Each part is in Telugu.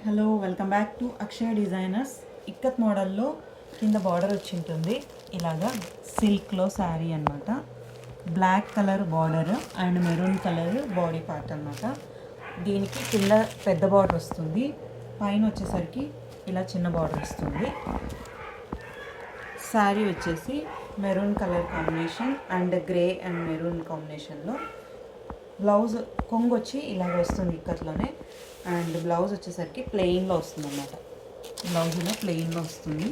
Hello welcome back to Akshaya designers. Ikat మోడల్లో కింద బార్డర్ వచ్చి ఉంటుంది. ఇలాగా సిల్క్లో శారీ అనమాట. Black colour border and maroon colour body part అనమాట. దీనికి కింద పెద్ద బార్డర్ వస్తుంది, పైన వచ్చేసరికి ఇలా చిన్న బార్డర్ వస్తుంది. శారీ వచ్చేసి maroon colour combination and grey and maroon కాంబినేషన్లో. బ్లౌజ్ కొంగు వచ్చి ఇలాగ వస్తుంది ఇక్కట్లోనే, అండ్ బ్లౌజ్ వచ్చేసరికి ప్లెయిన్లో వస్తుంది అన్నమాట. బ్లౌజ్ ఇలా ప్లెయిన్లో వస్తుంది.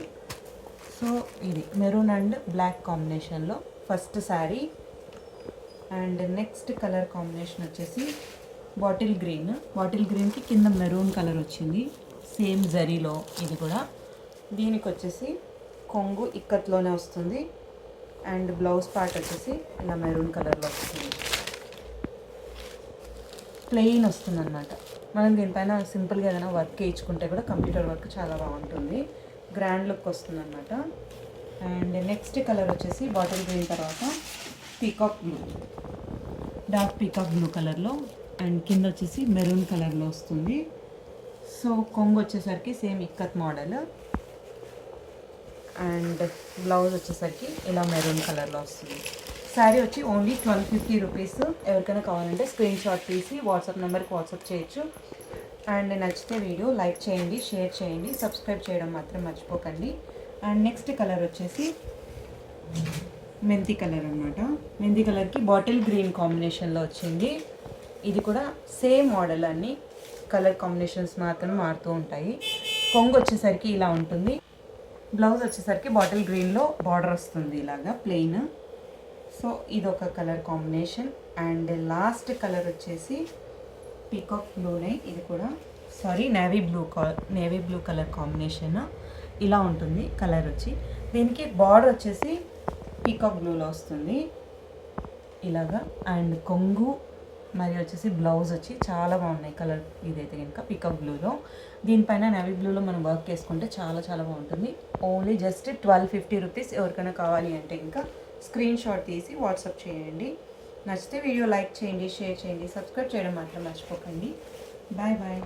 సో ఇది మెరూన్ అండ్ బ్లాక్ కాంబినేషన్లో first sari. And next colour combination వచ్చేసి బాటిల్ గ్రీన్. బాటిల్ గ్రీన్కి కింద మెరూన్ కలర్ వచ్చింది, సేమ్ జరీలో ఇది కూడా. దీనికి వచ్చేసి కొంగు ఇక్కత్లోనే వస్తుంది అండ్ బ్లౌజ్ పార్ట్ వచ్చేసి ఇలా మెరూన్ కలర్లో వస్తుంది. ప్లెయిన్ వస్తుంది అన్నమాట. మనం దీనిపైన సింపుల్గా ఏదైనా వర్క్ వేయించుకుంటే కూడా కంప్యూటర్ వర్క్ చాలా బాగుంటుంది, గ్రాండ్ లుక్ వస్తుంది అన్నమాట. అండ్ నెక్స్ట్ కలర్ వచ్చేసి బాటిల్ గ్రీన్ తర్వాత peacock blue, dark peacock blue కలర్లో అండ్ కింద వచ్చేసి మెరూన్ కలర్లో వస్తుంది. సో కొంగు వచ్చేసరికి same ikat model and blouse వచ్చేసరికి ఇలా మెరూన్ కలర్లో వస్తుంది. శారీ వచ్చి ఓన్లీ 1250 రూపీస్. ఎవరికైనా కావాలంటే స్క్రీన్ షాట్ తీసి వాట్సాప్ నెంబర్కి వాట్సాప్ చేయొచ్చు. అండ్ నచ్చితే వీడియో లైక్ చేయండి, షేర్ చేయండి, సబ్స్క్రైబ్ చేయడం మాత్రం మర్చిపోకండి. అండ్ నెక్స్ట్ కలర్ వచ్చేసి మెంతి కలర్ అనమాట. మెంతి కలర్కి బాటిల్ గ్రీన్ కాంబినేషన్లో వచ్చింది. ఇది కూడా సేమ్ మోడల్, అన్ని కలర్ కాంబినేషన్స్ మాత్రం మారుతూ ఉంటాయి. కొంగు వచ్చేసరికి ఇలా ఉంటుంది. బ్లౌజ్ వచ్చేసరికి బాటిల్ గ్రీన్లో బార్డర్ వస్తుంది ఇలాగా ప్లెయిన్. సో ఇదొక colour combination. And last colour వచ్చేసి పీకాక్ బ్లూనే, ఇది కూడా నేవీ బ్లూ కలర్ కాంబినేషన్. ఇలా ఉంటుంది కలర్ వచ్చి. దీనికి బార్డర్ వచ్చేసి పీకాక్ బ్లూలో వస్తుంది ఇలాగా. అండ్ కొంగు మరియు వచ్చేసి బ్లౌజ్ వచ్చి చాలా బాగున్నాయి కలర్. ఇదైతే కనుక పీకాక్ బ్లూలో, దీనిపైన నేవీ బ్లూలో మనం వర్క్ చేసుకుంటే చాలా చాలా బాగుంటుంది. Only just 1250 rupees. ఎవరికైనా కావాలి అంటే ఇంకా స్క్రీన్ షాట్ తీసి వాట్సాప్ చేయండి. నచ్చితే వీడియో లైక్ చేయండి, షేర్ చేయండి, సబ్స్క్రైబ్ చేయడం మాత్రం మర్చిపోకండి. Bye bye.